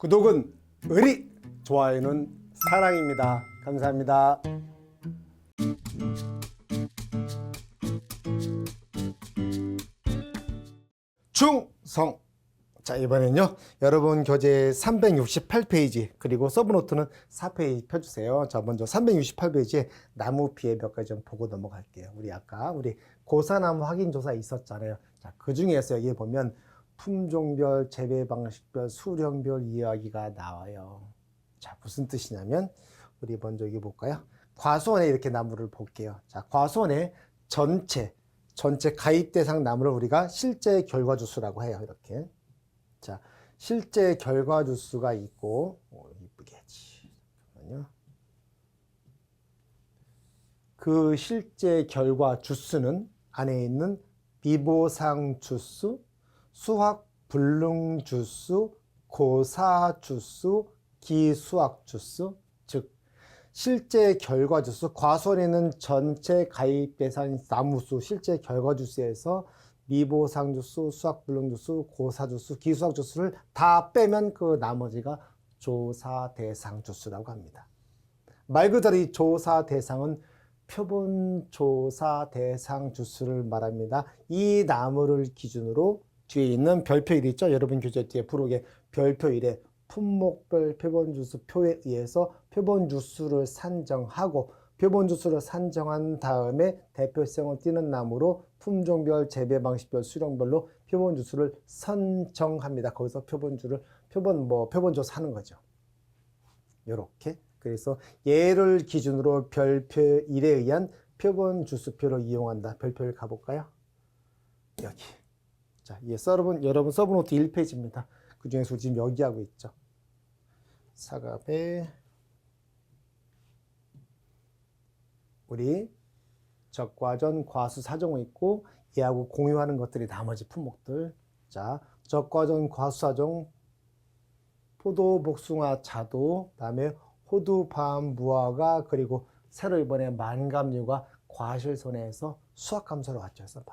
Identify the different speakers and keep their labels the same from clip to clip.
Speaker 1: 구독은 의리, 좋아요는 사랑입니다. 감사합니다. 충성. 자, 이번엔요, 여러분 교재 368페이지 그리고 서브노트는 4페이지 펴주세요. 자, 먼저 368페이지에 나무 피해 몇 가지 좀 보고 넘어갈게요. 아까 고사나무 확인조사 있었잖아요. 자, 그 중에서 여기 보면 품종별, 재배 방식별, 수령별 이야기가 나와요. 자, 무슨 뜻이냐면 우리 먼저 여기 볼까요? 과수원에 이렇게 나무를 볼게요. 자, 과수원에 전체 가입 대상 나무를 우리가 실제 결과 주수라고 해요. 이렇게. 자, 실제 결과 주수가 있고, 이쁘게 하지. 잠깐만요. 그 실제 결과 주수는 안에 있는 비보상 주수, 수학 불능 주수, 고사 주수, 기수학 주수, 즉 실제 결과 주수, 과수원에는 전체 가입 대상 나무수 실제 결과 주수에서 미보상 주수, 수학 불능 주수, 고사 주수, 기수학 주수를 다 빼면 그 나머지가 조사 대상 주수라고 합니다. 말 그대로 이 조사 대상은 표본 조사 대상 주수를 말합니다. 이 나무를 기준으로 뒤에 있는 별표 1 있죠? 여러분 교재 뒤에 부록에 별표 1에 품목별 표본 주수 표에 의해서 표본 주수를 산정하고 표본 주수를 산정한 다음에 대표성을 띠는 나무로 품종별, 재배 방식별, 수령별로 표본 주수를 선정합니다. 거기서 표본 조사하는 거죠. 요렇게. 그래서 얘를 기준으로 별표 1에 의한 표본 주수표를 이용한다. 별표 1 가볼까요? 여기. 자, 여러분 서브노트 1페이지입니다. 그 중에서 지금 여기 하고 있죠. 사갑에 우리 적과전 과수 사정이 있고 얘하고 공유하는 것들이 나머지 품목들. 자, 적과전 과수 사정 포도, 복숭아, 차도, 그다음에 호두, 밤, 무화과, 그리고 새로 이번에 만감류가 과실손해에서 수확감사로 왔죠. 그래서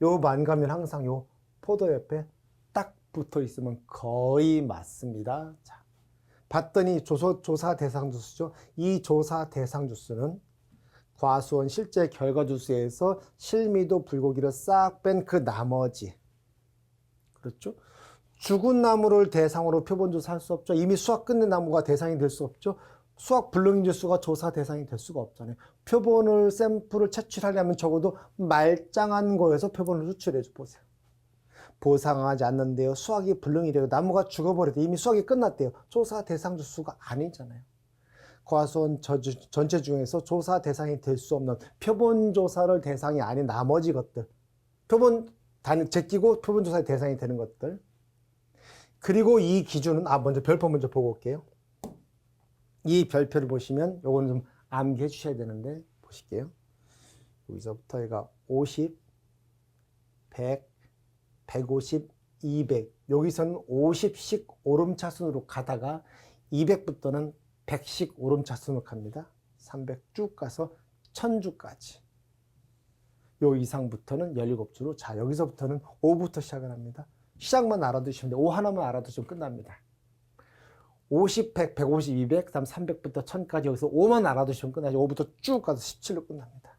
Speaker 1: 요 만감류는 항상 요 포도 옆에 딱 붙어 있으면 거의 맞습니다. 자, 봤더니 조사 대상 주수죠. 이 조사 대상 주수는 과수원 실제 결과 주수에서 실미도 불고기를 싹 뺀 그 나머지, 그렇죠? 죽은 나무를 대상으로 표본 조사할 수 없죠. 이미 수확 끝낸 나무가 대상이 될 수 없죠. 수확 불능 지수가 조사 대상이 될 수가 없잖아요. 샘플을 채취하려면 적어도 말짱한 거에서 표본을 추출해 줘 보세요. 보상하지 않는데요. 수확이 불능이래요. 나무가 죽어버려도 이미 수확이 끝났대요. 조사 대상 주수가 아니잖아요. 과수원 전체 중에서 조사 대상이 될 수 없는 표본 조사를 대상이 아닌 나머지 것들, 제끼고 표본 조사의 대상이 되는 것들. 그리고 이 기준은 먼저 별표 먼저 보고 올게요. 이 별표를 보시면 요거는 좀 암기해 주셔야 되는데 보실게요. 여기서부터 얘가 50, 100, 150, 200. 여기서는 50씩 오름차순으로 가다가 200부터는 100씩 오름차순으로 갑니다. 300 쭉 가서 1000주까지. 요 이상부터는 17주로. 자, 여기서부터는 5부터 시작을 합니다. 시작만 알아두시면 돼요. 5 하나만 알아두시면 끝납니다. 50, 100, 150, 200, 그 다음 300부터 1000까지 여기서 5만 알아두시면 끝나죠. 5부터 쭉 가서 17로 끝납니다.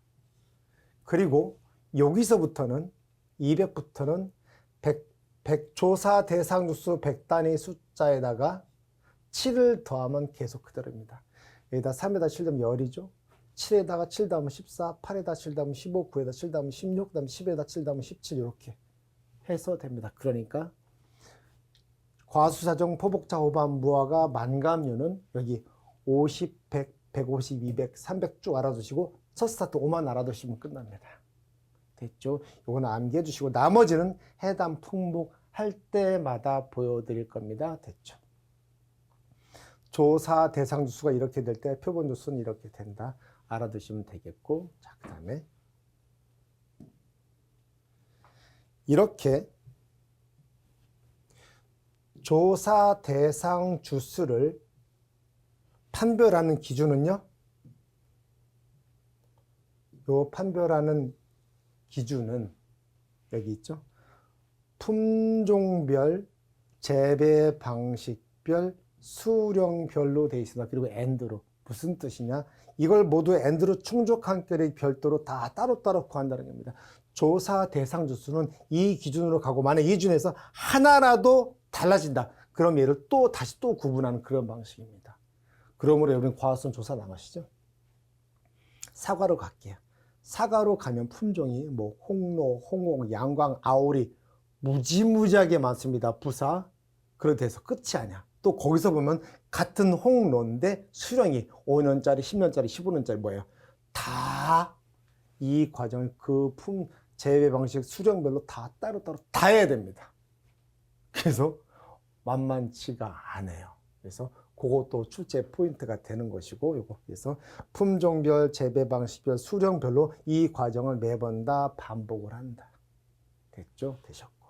Speaker 1: 그리고 여기서부터는 200부터는 100 조사 대상 주수 100단위 숫자에다가 7을 더하면 계속 그대로입니다. 여기다 3에다 7 더하면 10이죠. 7에다가 7 더하면 14, 8에다 7 더하면 15, 9에다 7 더하면 16, 그 다음 10에다 7 더하면 17 이렇게 해서 됩니다. 그러니까 과수사정, 포복차, 호밤, 무화과, 만감류는 여기 50, 100, 150, 200, 300 쭉 알아두시고 첫 스타트 5만 알아두시면 끝납니다. 됐죠? 요거는 암기해 주시고 나머지는 해당 품목 할 때마다 보여드릴 겁니다. 됐죠? 조사 대상 주수가 이렇게 될 때 표본 주수는 이렇게 된다. 알아두시면 되겠고, 자, 그 다음에 이렇게 조사 대상 주수를 판별하는 기준은요, 요 판별하는 기준은 여기 있죠. 품종별, 재배 방식 방식별, 수령별로 돼 있습니다. 그리고 and로. 무슨 뜻이냐? 이걸 모두 and로 충족한 결이 별도로 다 따로따로 구한다는 겁니다. 조사 대상 주수는 이 기준으로 가고 만약 이 중에서 하나라도 달라진다. 그럼 얘를 또 다시 또 구분하는 그런 방식입니다. 그러므로 여러분 과학성 조사 나가시죠? 사과로 갈게요. 사과로 가면 품종이 뭐 홍로, 홍옥, 양광, 아오리 무지무지하게 많습니다. 부사. 그렇게 해서 끝이 아니야. 또 거기서 보면 같은 홍로인데 수령이 5년짜리, 10년짜리, 15년짜리 뭐예요? 다 이 과정을 그 재배 방식 수령별로 다 따로따로 다 해야 됩니다. 그래서 만만치가 않아요. 그래서 그것도 출제 포인트가 되는 것이고, 요거 그래서 품종별, 재배 방식별, 수령별로 이 과정을 매번 다 반복을 한다. 됐죠? 되셨고.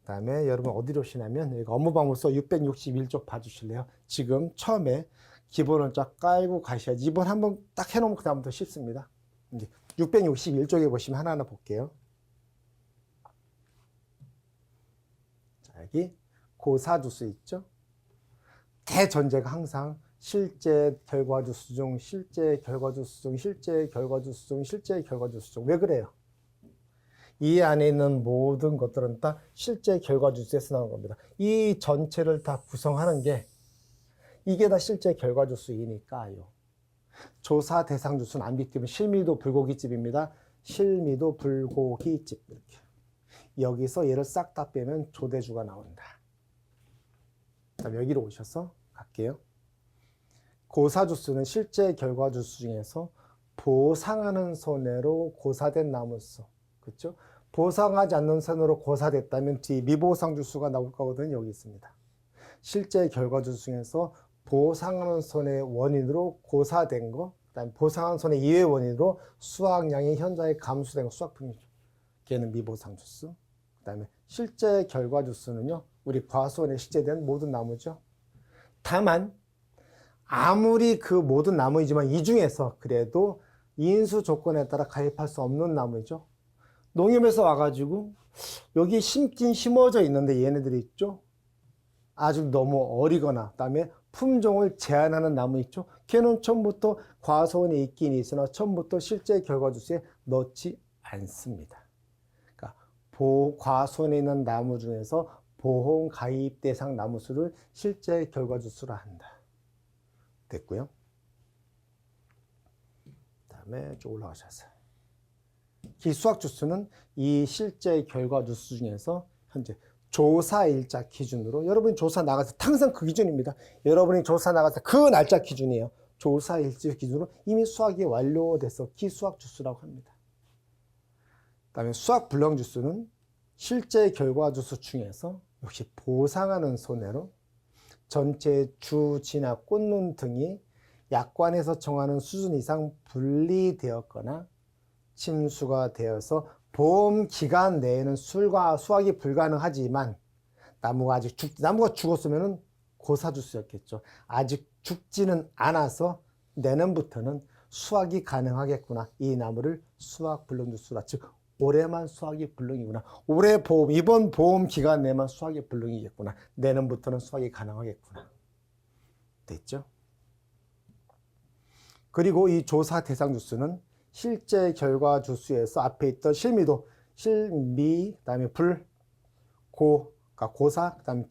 Speaker 1: 그 다음에 여러분 어디로 오시냐면, 여기 업무방법서 661쪽 봐주실래요? 지금 처음에 기본을 쫙 깔고 가셔야지. 이번 한번 딱 해놓으면 그 다음부터 쉽습니다. 이제 661쪽에 보시면 하나하나 볼게요. 자, 여기 고사주수 있죠? 대전제가 항상 실제 결과주수 중, 실제 결과주수 중, 실제 결과주수 중, 실제 결과주수 중. 왜 그래요? 이 안에 있는 모든 것들은 다 실제 결과주수에서 나온 겁니다. 이 전체를 다 구성하는 게 이게 다 실제 결과주수이니까요. 조사 대상 주수는 안 비키면 실미도 불고기집입니다. 실미도 불고기집. 이렇게. 여기서 얘를 싹 다 빼면 조대주가 나온다. 그다음 여기로 오셔서 갈게요. 고사주수는 실제 결과주수 중에서 보상하는 손해로 고사된 나무수. 그렇죠? 보상하지 않는 손해로 고사됐다면 뒤 미보상 주수가 나올 거거든요. 여기 있습니다. 실제 결과주수 중에서 보상하는 손해의 원인으로 고사된 거, 그다음에 보상하는 손해 이외의 원인으로 수확량이 현저하게 감소된 거, 수확품이죠. 걔는 미보상 주수. 그다음에 실제 결과주수는요, 우리 과수원에 실제된 모든 나무죠. 다만 아무리 그 모든 나무이지만 이 중에서 그래도 인수 조건에 따라 가입할 수 없는 나무죠. 농협에서 와가지고 여기 심긴 심어져 있는데 얘네들이 있죠. 아주 너무 어리거나 그다음에 품종을 제한하는 나무 있죠. 걔는 처음부터 과수원에 있긴 있으나 처음부터 실제 결과주수에 넣지 않습니다. 그러니까 과수원에 있는 나무 중에서 보험 가입 대상 나무수를 실제 결과주수라 한다. 됐고요. 그다음에 쭉 올라가셔서 기수학주수는 이 실제 결과주수 중에서 현재 조사일자 기준으로 여러분이 조사 나가서 항상 그 기준입니다. 여러분이 조사 나가서 그 날짜 기준이에요. 조사일자 기준으로 이미 수확이 완료돼서 기수학주수라고 합니다. 그다음에 수확불량주수는 실제 결과주수 중에서 역시 보상하는 손해로 전체 주, 진압, 꽃눈 등이 약관에서 정하는 수준 이상 분리되었거나 침수가 되어서 보험 기간 내에는 수확이 불가능하지만 나무가 죽었으면 고사주수였겠죠. 아직 죽지는 않아서 내년부터는 수확이 가능하겠구나. 이 나무를 수확불능주수라. 즉 올해만 수확이 불능이구나. 올해 보험, 이번 보험 기간 내만 수확이 불능이겠구나. 내년부터는 수확이 가능하겠구나. 됐죠? 그리고 이 조사 대상 주수는 실제 결과 주수에서 앞에 있던 실미도, 실미, 그다음에 불, 고, 그러니까 고사, 그다음에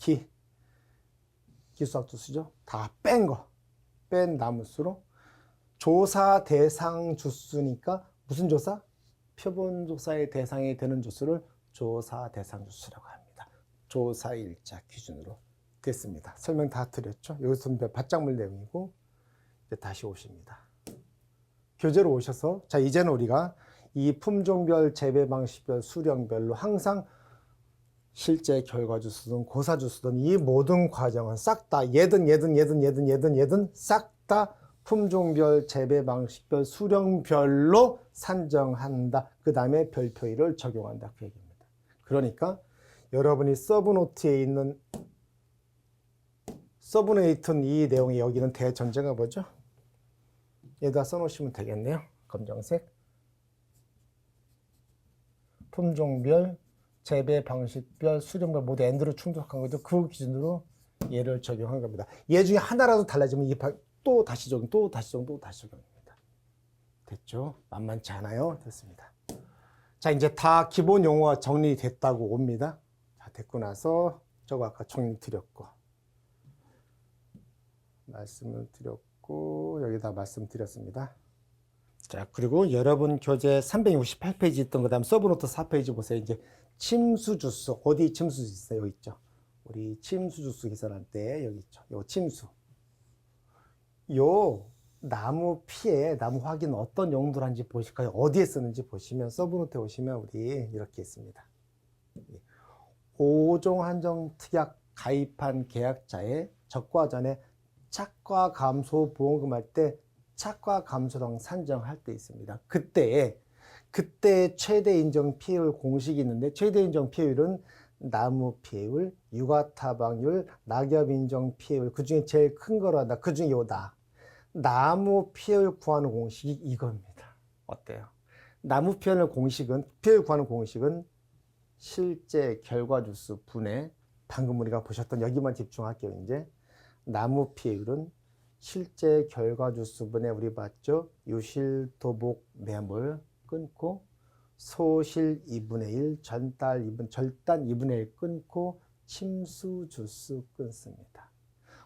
Speaker 1: 기수학 주수죠. 다 뺀 나무수로 조사 대상 주수니까 무슨 조사? 표본 조사의 대상이 되는 주수를 조사 대상 주수라고 합니다. 조사일자 기준으로 됐습니다. 설명 다 드렸죠. 여기서는 바짝물 내용이고 이제 다시 오십니다. 교재로 오셔서 자 이제는 우리가 이 품종별, 재배 방식별, 수령별로 항상 실제 결과주수든 고사주수든 이 모든 과정은 싹 다 얘든 싹 다 품종별, 재배 방식별, 수령별로 산정한다. 그 다음에 별표일을 적용한다. 그 얘기입니다. 그러니까 여러분이 서브노트에 있는 이 내용이 여기는 대전제가 뭐죠? 여기다 써놓으시면 되겠네요. 검정색. 품종별, 재배 방식별, 수령별 모두 엔드로 충족한 거죠. 그 기준으로 얘를 적용한 겁니다. 얘 중에 하나라도 달라지면 또 다시 적용, 또 다시 적용, 또 다시 적용입니다. 됐죠? 만만치 않아요? 됐습니다. 자, 이제 다 기본 용어가 정리됐다고 옵니다. 자, 됐고 나서 저거 아까 정리 드렸고 말씀을 드렸고 여기다 말씀드렸습니다. 자, 그리고 여러분 교재 368페이지 있던 거 다음 서브노트 4페이지 보세요. 이제 침수 주수 어디 침수 있어요? 여기 있죠. 우리 침수 주수 계산할 때 여기 있죠. 요 침수. 요 나무 피해, 나무 확인 어떤 용도로 하는지 보실까요? 어디에 쓰는지 보시면 서브노트에 오시면 우리 이렇게 있습니다. 5종 한정 특약 가입한 계약자의 적과 전에 착과 감소 보험금 할 때 착과 감소랑 산정할 때 있습니다. 그때 최대 인정 피해율 공식이 있는데 최대 인정 피해율은 나무 피해율, 육아 타박률, 낙엽 인정 피해율 그 중에 제일 큰 거란다. 그 중에 요다. 나무 피해율 구하는 공식이 이겁니다. 어때요? 나무 피해율 구하는 공식은 실제 결과 주수 분의 방금 우리가 보셨던 여기만 집중할게요. 이제 나무 피해율은 실제 결과 주수 분의 우리 봤죠? 유실 도복 매물 끊고 소실 2분의 1, 절단 2분의 1 끊고 침수 주수 끊습니다.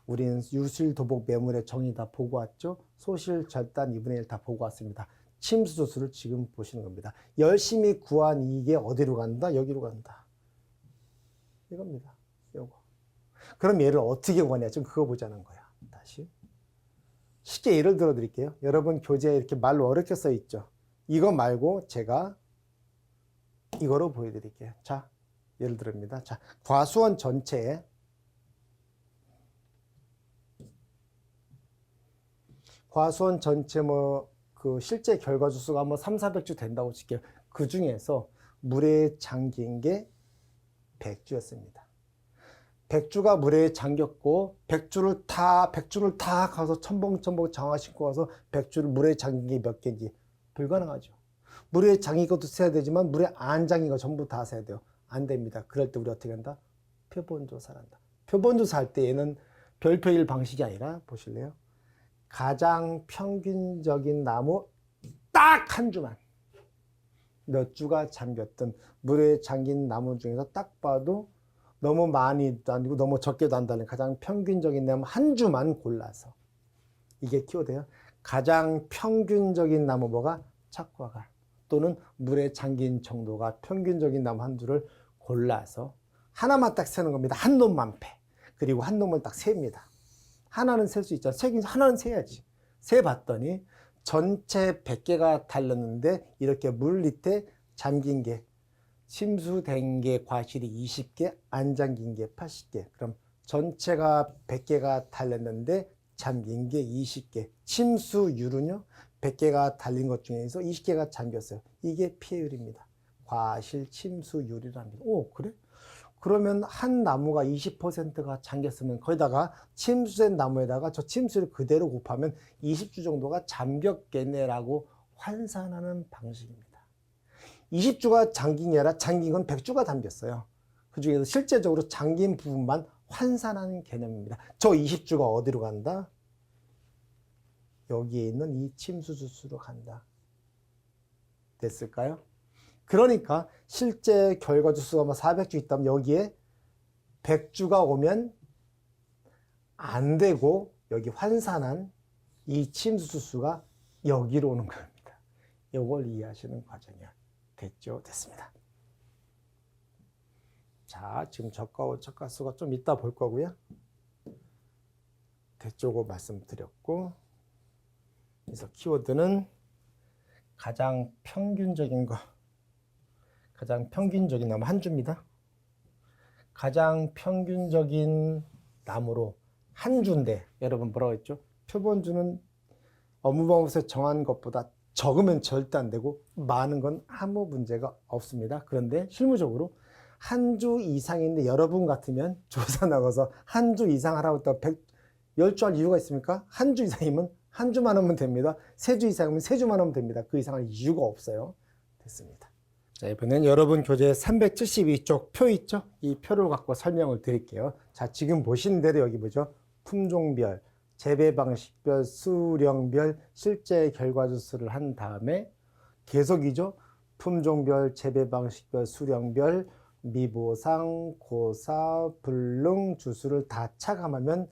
Speaker 1: 우리는 유실 도복 매물의 정의 다 보고 왔죠? 소실 절단 2분의 1 다 보고 왔습니다. 침수 주수를 지금 보시는 겁니다. 열심히 구한 이게 어디로 간다? 여기로 간다. 이겁니다. 요거. 그럼 얘를 어떻게 구하냐? 지금 그거 보자는 거야. 다시. 쉽게 예를 들어 드릴게요. 여러분 교재에 이렇게 말로 어렵게 써 있죠. 이거 말고 제가 이거로 보여드릴게요. 자, 예를 들입니다. 자, 과수원 전체에 그 실제 결과 주수가 뭐 300~400주 된다고 칠게요. 그 중에서 물에 잠긴 게 100주였습니다. 100주가 물에 잠겼고 100주를 다 가서 첨벙첨벙 장화 신고 와서 100주를 물에 잠긴 게 몇 개인지 불가능하죠. 물에 잠긴 것도 세야 되지만 물에 안 잠긴 거 전부 다 세야 돼요. 안 됩니다. 그럴 때 우리 어떻게 한다? 표본조사를 한다. 표본조사 할 때 얘는 별표일 방식이 아니라 보실래요? 가장 평균적인 나무 딱 한 주만 몇 주가 잠겼든 물에 잠긴 나무 중에서 딱 봐도 너무 많이도 아니고 너무 적게도 안 달린 가장 평균적인 나무 한 주만 골라서 이게 키워드예요. 가장 평균적인 나무 뭐가 착과가 또는 물에 잠긴 정도가 평균적인 나무 한 주를 골라서 하나만 딱 세는 겁니다. 한 놈만 패. 그리고 한 놈을 딱 셉니다. 하나는 셀 수 있잖아. 하나는 세야지. 세봤더니 전체 100개가 달렸는데 이렇게 물 밑에 잠긴 게 침수된 게 과실이 20개, 안 잠긴 게 80개. 그럼 전체가 100개가 달렸는데 잠긴 게 20개. 침수율은요, 100개가 달린 것 중에서 20개가 잠겼어요. 이게 피해율입니다. 과실 침수율이랍니다. 오, 그래? 그러면 한 나무가 20%가 잠겼으면 거기다가 침수된 나무에다가 저 침수를 그대로 곱하면 20주 정도가 잠겼겠네라고 환산하는 방식입니다. 20주가 잠긴 게 아니라 잠긴 건 100주가 잠겼어요. 그 중에서 실제적으로 잠긴 부분만 환산하는 개념입니다. 저 20주가 어디로 간다? 여기에 있는 이 침수주수로 간다. 됐을까요? 그러니까 실제 결과 주수가 뭐 400주 있다면 여기에 100주가 오면 안 되고 여기 환산한 이 침수주수가 여기로 오는 겁니다. 이걸 이해하시는 과정이야. 됐죠? 됐습니다. 자, 지금 저가와 저가수가 좀 이따 볼 거고요. 됐죠? 말씀드렸고 그래서 키워드는 가장 평균적인 거 가장 평균적인 나무 한 주입니다. 가장 평균적인 나무로 한 주인데 여러분 뭐라고 했죠? 표본주는 업무방법에서 정한 것보다 적으면 절대 안 되고 많은 건 아무 문제가 없습니다. 그런데 실무적으로 한 주 이상인데 여러분 같으면 조사 나가서 한 주 이상 하라고 했다가 10주 할 이유가 있습니까? 한 주 이상이면 한 주만 하면 됩니다. 3주 이상이면 3주만 하면 됩니다. 그 이상 할 이유가 없어요. 됐습니다. 자, 이번엔 여러분 교재 372쪽 표 있죠? 이 표를 갖고 설명을 드릴게요. 자, 지금 보시는 대로 여기 보죠? 품종별, 재배 방식별, 수령별, 실제 결과주수를 한 다음에 계속이죠? 품종별, 재배 방식별, 수령별, 미보상, 고사, 불능, 주수를 다 차감하면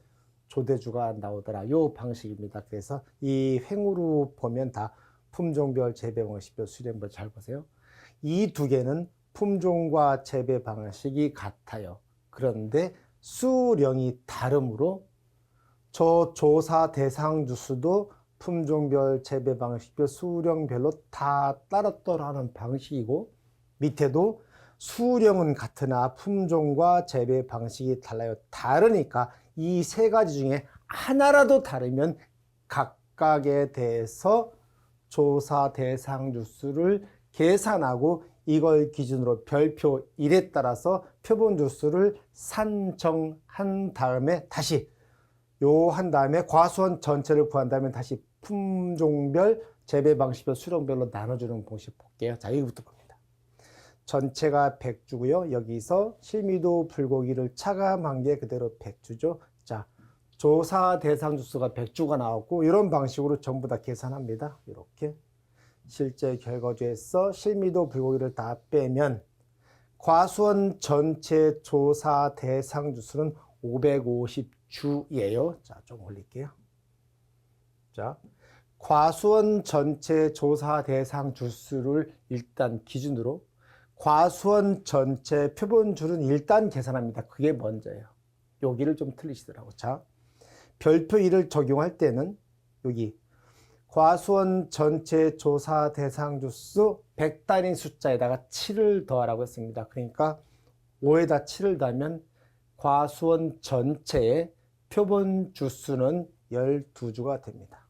Speaker 1: 조대주가 나오더라. 요 방식입니다. 그래서 이 횡으로 보면 다 품종별, 재배 방식별, 수령별 잘 보세요. 이 두 개는 품종과 재배 방식이 같아요. 그런데 수령이 다르므로 저 조사 대상 주수도 품종별, 재배 방식별, 수령별로 다 따로따로 하는 방식이고 밑에도 수령은 같으나 품종과 재배 방식이 달라요. 다르니까 이 세 가지 중에 하나라도 다르면 각각에 대해서 조사 대상 주수를 계산하고 이걸 기준으로 별표 1에 따라서 표본 주수를 산정한 다음에 다시 한 다음에 과수원 전체를 구한 다음에 다시 품종별, 재배 방식별, 수령별로 나눠주는 공식 볼게요. 자, 여기부터 봅니다. 전체가 100주고요. 여기서 실미도 불고기를 차감한 게 그대로 100주죠. 자, 조사 대상 주수가 100주가 나왔고 이런 방식으로 전부 다 계산합니다. 이렇게. 실제 결과주에서 실미도 불고기를 다 빼면 과수원 전체 조사 대상 주수는 550주예요. 자, 좀 올릴게요. 자, 과수원 전체 조사 대상 주수를 일단 기준으로 과수원 전체 표본줄은 일단 계산합니다. 그게 먼저예요. 여기를 좀 틀리시더라고. 자, 별표 1을 적용할 때는 여기 과수원 전체 조사 대상 주수 100단위 숫자에다가 7을 더하라고 했습니다. 그러니까 5에다 7을 더하면 과수원 전체의 표본 주수는 12주가 됩니다.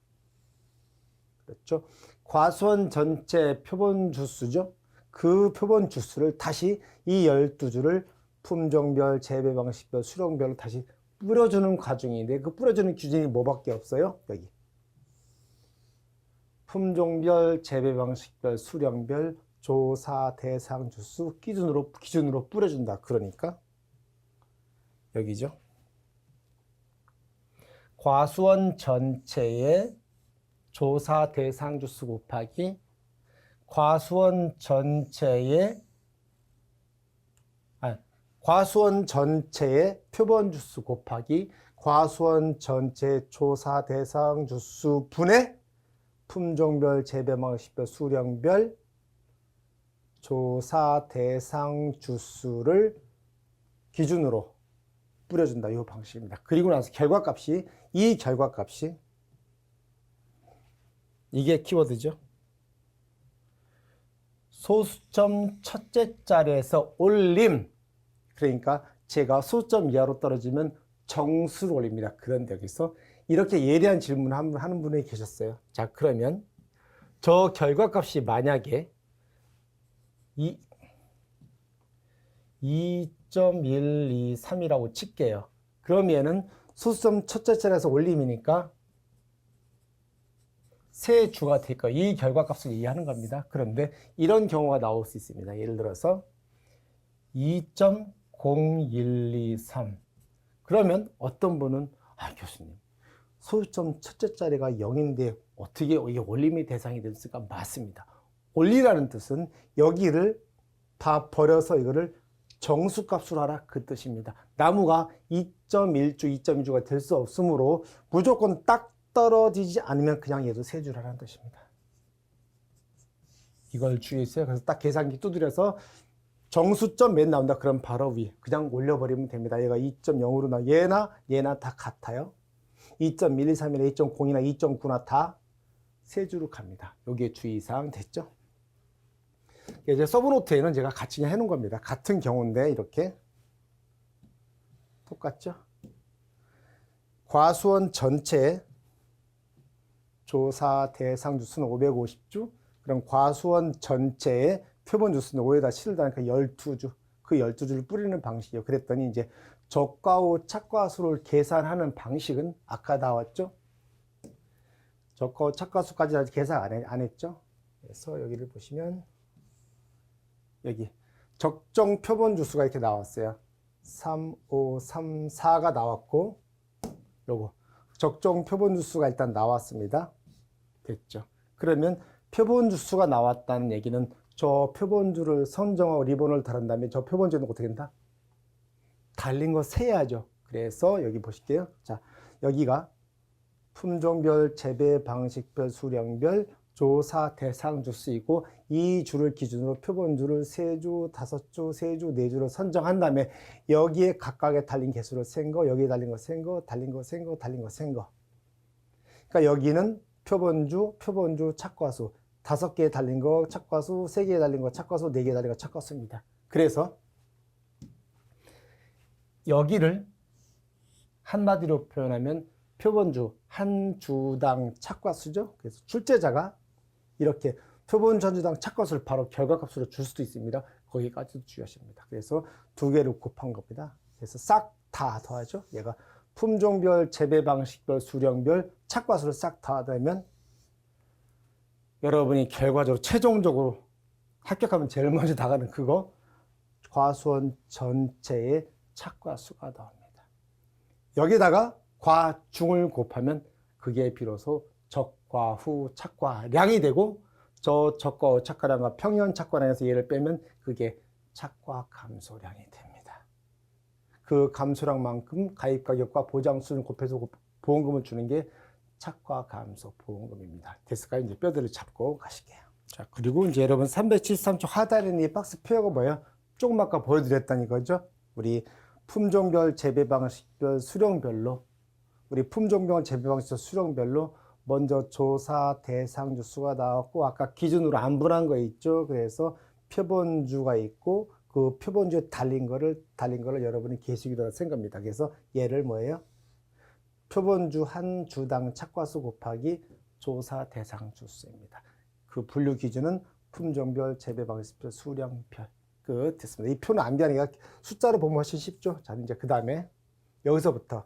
Speaker 1: 그렇죠? 과수원 전체 표본 주수죠. 그 표본 주수를 다시 이 12주를 품종별, 재배 방식별, 수령별로 다시 뿌려주는 과정인데 그 뿌려주는 기준이 뭐밖에 없어요? 여기. 품종별, 재배 방식별, 수령별, 조사 대상 주수 기준으로 뿌려준다. 그러니까 여기죠. 과수원 전체의 조사 대상 주수 곱하기 과수원 전체의 표본 주수 곱하기 과수원 전체 조사 대상 주수 분의 품종별, 재배 방식별, 수령별 조사 대상 주수를 기준으로 뿌려준다. 이 방식입니다. 그리고 나서 결과값이 이게 키워드죠. 소수점 첫째 자리에서 올림. 그러니까 제가 소수점 이하로 떨어지면 정수를 올립니다. 그런데 여기서 이렇게 예리한 질문을 하는 분이 계셨어요. 자, 그러면 저 결과값이 만약에 2.123이라고 칠게요. 그러면은 소수점 첫째 자리에서 올림이니까 세 주가 될 거예요. 이 결과값을 이해하는 겁니다. 그런데 이런 경우가 나올 수 있습니다. 예를 들어서 2.0123 그러면 어떤 분은 교수님 소수점 첫째 자리가 0인데 어떻게 이게 올림의 대상이 됐을까? 맞습니다. 올리라는 뜻은 여기를 다 버려서 이거를 정수값으로 하라 그 뜻입니다. 나무가 2.1주, 2.2주가 될 수 없으므로 무조건 딱 떨어지지 않으면 그냥 얘도 세 주라는 뜻입니다. 이걸 주의했어요. 그래서 딱 계산기 두드려서 정수점 맨 나온다. 그럼 바로 위 그냥 올려버리면 됩니다. 얘가 2.0으로 나 얘나 다 같아요. 2.123이나 2.0이나 2.9나 다 세 주로 갑니다. 여기에 주의사항 됐죠? 이제 서브노트에는 제가 같이 그냥 해놓은 겁니다. 같은 경우인데 이렇게 똑같죠? 과수원 전체 조사 대상 주수는 550주. 그럼 과수원 전체의 표본 주수는 5에다 7을 더하니까 12주. 그 12주를 뿌리는 방식이에요. 그랬더니 이제 적과후 착과수를 계산하는 방식은 아까 나왔죠? 적과후 착과수까지 아직 계산 안 했죠? 그래서 여기를 보시면 여기 적정 표본 주수가 이렇게 나왔어요. 3, 5, 3, 4가 나왔고, 요거 적정 표본 주수가 일단 나왔습니다. 됐죠. 그러면 표본 주수가 나왔다는 얘기는 저 표본주를 선정하고 리본을 달은 다음에 저 표본주는 어떻게 된다? 달린 거 세야죠. 그래서 여기 보실게요. 자, 여기가 품종별, 재배 방식별, 수령별, 조사 대상 주수이고, 이 주를 기준으로 표본주를 3주, 5주, 3주, 4주로 선정한 다음에 여기에 각각에 달린 개수를 센 거, 여기에 달린 거 센 거, 달린 거 센 거, 달린 거 센 거. 그러니까 여기는 표본주 착과수, 5개에 달린 거 착과수, 3개에 달린 거 착과수, 4개에 달린 거 착과수입니다. 그래서 여기를 한마디로 표현하면 표본주 한 주당 착과수죠. 그래서 출제자가 이렇게 표본주 한 주당 착과수를 바로 결과값으로 줄 수도 있습니다. 거기까지도 주의하십니다. 그래서 2개를 곱한 겁니다. 그래서 싹 다 더하죠. 얘가 품종별, 재배 방식별, 수령별 착과수를 싹 다 더하면 여러분이 결과적으로 최종적으로 합격하면 제일 먼저 나가는 그거 과수원 전체의 착과수가 나옵니다. 여기다가 과중을 곱하면 그게 비로소 적과후 착과량이 되고, 저 적과후 착과량과 평년 착과량에서 얘를 빼면 그게 착과 감소량이 됩니다. 그 감소량만큼 가입가격과 보장수준을 곱해서 보험금을 주는 게 착과 감소 보험금입니다. 됐을까요? 이제 뼈대를 잡고 가실게요. 자, 그리고 이제 여러분 373쪽 하단에 있는 이 박스 표가 뭐예요? 조금 아까 보여드렸다는 거죠. 우리 품종별, 재배 방식별, 수령별로, 우리 품종별, 재배 방식별, 수령별로 먼저 조사 대상 주수가 나왔고, 아까 기준으로 안 분한 거 있죠. 그래서 표본주가 있고, 그 표본주에 달린 거를 여러분이 계수기로 쓴 겁니다. 그래서 얘를 뭐예요? 표본주 한 주당 착과수 곱하기 조사 대상 주수입니다. 그 분류 기준은 품종별, 재배 방식별, 수령별. 끝. 됐습니다. 이 표는 안 비하니까 숫자로 보면 훨씬 쉽죠. 자, 이제 그 다음에 여기서부터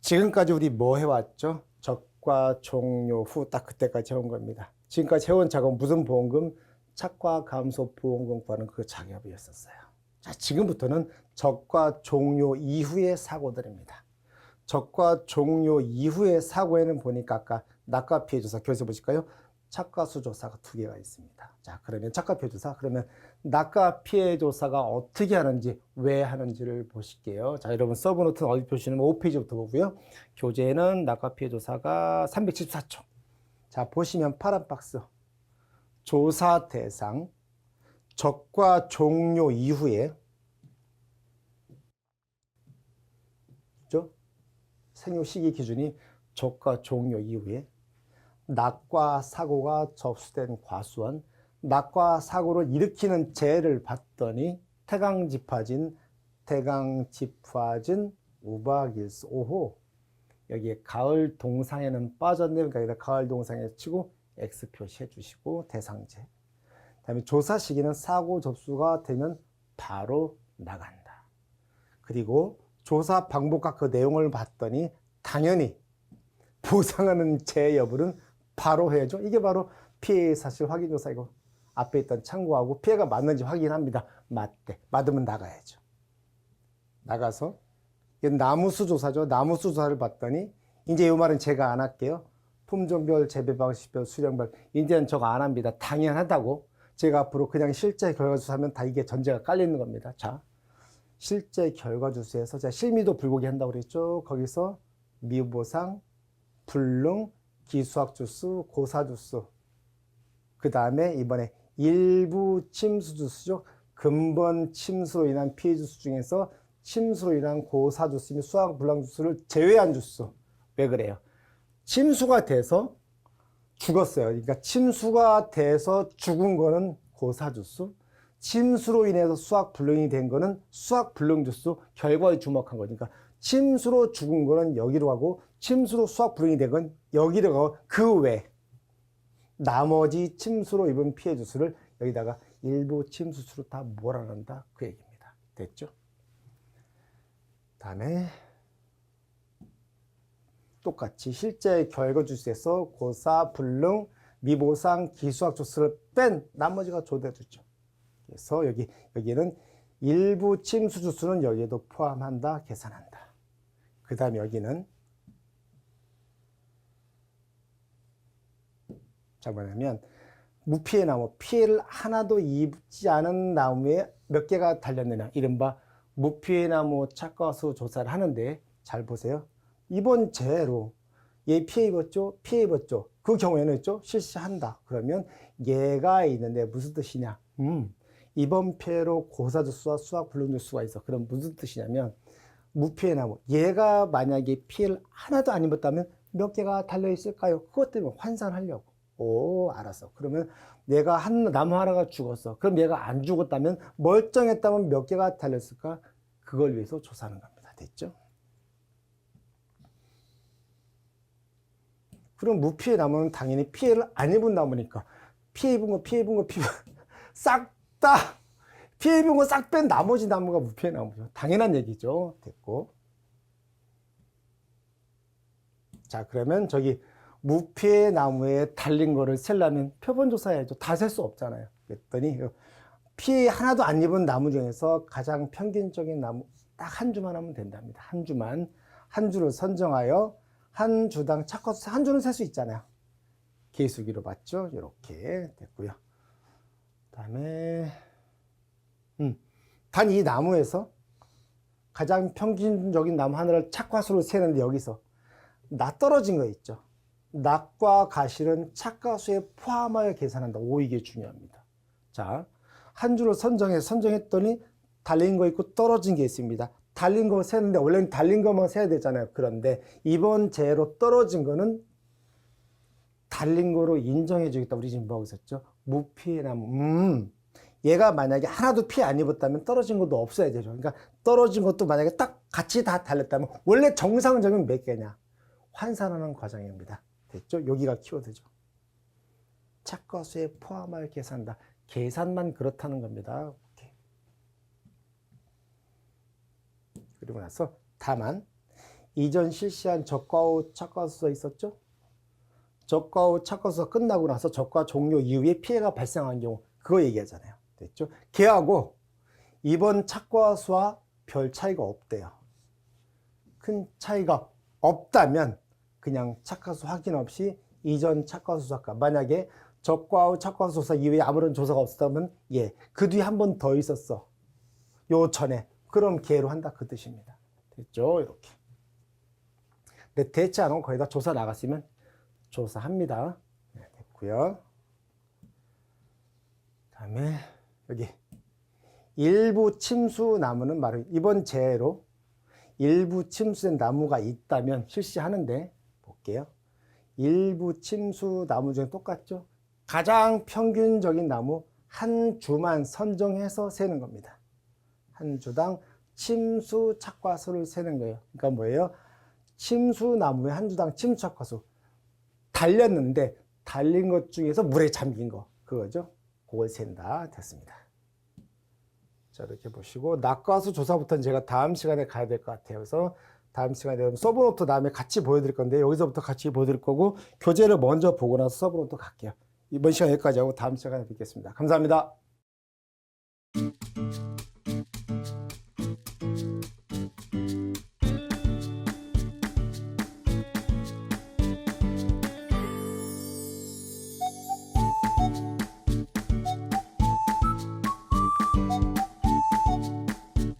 Speaker 1: 지금까지 우리 뭐 해왔죠? 적과 종료 후 딱 그때까지 해온 겁니다. 지금까지 해온 작업은 무슨 보험금? 착과 감소 보험금 구하는 그 작업이었었어요. 자, 지금부터는 적과 종료 이후의 사고들입니다. 적과 종료 이후의 사고에는 보니까 아까 낙과 피해 조사 교재 보실까요? 착과수 조사가 2개가 있습니다. 자, 그러면 착과 피해 조사, 그러면 낙과 피해 조사가 어떻게 하는지, 왜 하는지를 보실게요. 자, 여러분 서브노트는 어디 표시는 5페이지부터 보고요. 교재는 낙과 피해 조사가 374쪽. 자, 보시면 파란 박스. 조사 대상, 적과 종료 이후에, 그죠? 생효 시기 기준이 적과 종료 이후에 낙과 사고가 접수된 과수원, 낙과 사고를 일으키는 재해를 봤더니 태강지파진, 우박일수, 오호. 여기에 가을 동상에는 빠졌네요. 그러니까 여기다 가을 동상에 치고 X 표시해 주시고 대상재. 그다음에 조사 시기는 사고 접수가 되면 바로 나간다. 그리고 조사 방법과 그 내용을 봤더니 당연히 보상하는 재해 여부는 바로 해야죠. 이게 바로 피해 사실 확인 조사이고, 앞에 있던 참고하고 피해가 맞는지 확인합니다. 맞대. 맞으면 나가야죠. 나가서 나무수 조사죠. 나무수 조사를 봤더니, 이제 이 말은 제가 안 할게요. 품종별, 재배 방식별, 수령별, 이제는 저거 안 합니다. 당연하다고. 제가 앞으로 그냥 실제 결과 조사하면 다 이게 전제가 깔리는 겁니다. 자, 실제 결과 주수에서 제가 실미도 불고기 한다고 그랬죠. 거기서 미보상, 불능, 기수학 주수, 고사 주수, 그 다음에 이번에 일부 침수 주수죠. 근본 침수로 인한 피해 주수 중에서 침수로 인한 고사 주수 및 수학 불량 주수를 제외한 주수. 왜 그래요? 침수가 돼서 죽었어요. 그러니까 침수가 돼서 죽은 거는 고사 주수, 침수로 인해서 수학 불능이 된 거는 수학 불능 주수, 결과에 주목한 거니까 침수로 죽은 거는 여기로 가고, 침수로 수학 불능이 된 건 여기로 가고, 그 외 나머지 침수로 입은 피해 주수를 여기다가 일부 침수수로 다 몰아넣는다, 그 얘기입니다. 됐죠? 다음에 똑같이 실제 결과 주수에서 고사, 불능, 미보상, 기수학 주수를 뺀 나머지가 조대주죠. 그래서 여기는 일부 침수 주수는 여기에도 포함한다, 계산한다. 그 다음에 여기는 자 뭐냐면 무피해 나무, 피해를 하나도 입지 않은 나무에 몇 개가 달렸느냐, 이른바 무피해 나무 착과수 조사를 하는데 잘 보세요. 이번 재해로 얘 피해 입었죠? 피해 입었죠? 그 경우에는 있죠? 실시한다. 그러면 얘가 있는데 무슨 뜻이냐? 이번 피해로 고사주수와 수학 불능주수가 있어. 그럼 무슨 뜻이냐면 무피해 나무, 얘가 만약에 피해를 하나도 안 입었다면 몇 개가 달려있을까요? 그것 때문에 환산하려고. 오, 알았어. 그러면 내가 나무 하나가 죽었어. 그럼 얘가 안 죽었다면, 멀쩡했다면 몇 개가 달렸을까? 그걸 위해서 조사하는 겁니다. 됐죠? 그럼 무피해 나무는 당연히 피해를 안 입은 나무니까 피해 입은 거 싹 다 피해 입은 거 싹 뺀 나머지 나무가 무피해 나무죠. 당연한 얘기죠. 됐고. 자, 그러면 저기 무피해 나무에 달린 거를 세려면 표본 조사해야죠. 다 셀 수 없잖아요. 그랬더니 피해 하나도 안 입은 나무 중에서 가장 평균적인 나무 딱 한 주만 하면 된답니다. 한 주만, 한 주를 선정하여 한 주당 착과수, 한 주는 셀 수 있잖아요. 계수기로 봤죠? 이렇게 됐고요. 그다음에 단 이 나무에서 가장 평균적인 나무 하나를 착과수로 세는데 여기서 낫 떨어진 거 있죠. 낫과 가실은 착과수에 포함하여 계산한다. 오, 이게 중요합니다. 자, 한 주를 선정했더니 달린 거 있고 떨어진 게 있습니다. 달린 거 세는데 원래는 달린 것만 세야 되잖아요. 그런데 이번 재해로 떨어진 거는 달린 거로 인정해 주겠다. 우리 지금 뭐하고 있었죠? 무피해 나무. 얘가 만약에 하나도 피해 안 입었다면 떨어진 것도 없어야 되죠. 그러니까 떨어진 것도 만약에 딱 같이 다 달렸다면 원래 정상적인 몇 개냐? 환산하는 과정입니다. 됐죠? 여기가 키워드죠. 착과수에 포함하여 계산한다. 계산만 그렇다는 겁니다. 오케이. 그리고 나서 다만 이전 실시한 적과 후 착과수가 있었죠? 적과 후 착과수가 끝나고 나서 적과 종료 이후에 피해가 발생한 경우 그거 얘기하잖아요. 됐죠? 걔하고 이번 착과수와 별 차이가 없대요. 큰 차이가 없다면 그냥 착과수 확인 없이 이전 착과수 조사. 만약에 적과 후 착과수 조사 이후에 아무런 조사가 없었다면 예, 그 뒤에 한 번 더 있었어. 요 전에. 그럼 걔로 한다 그 뜻입니다. 됐죠? 이렇게. 근데 대체 안 하고 거의 다 조사 나갔으면 조사합니다. 네, 됐고요. 다음에 여기 일부 침수 나무는 말은 이번 재해로 일부 침수된 나무가 있다면 실시하는데 볼게요. 일부 침수 나무 중에 똑같죠? 가장 평균적인 나무 한 주만 선정해서 세는 겁니다. 한 주당 침수 착과수를 세는 거예요. 그러니까 뭐예요? 침수 나무의 한 주당 침수 착과수 달렸는데 달린 것 중에서 물에 잠긴 거 그거죠. 그걸 센다. 됐습니다. 자, 이렇게 보시고 낙과수 조사부터는 제가 다음 시간에 가야 될 것 같아요. 그래서 다음 시간에 되면 서브노트 다음에 같이 보여드릴 건데 여기서부터 같이 보여드릴 거고 교재를 먼저 보고 나서 서브노트 갈게요. 이번 시간 여기까지 하고 다음 시간에 뵙겠습니다. 감사합니다.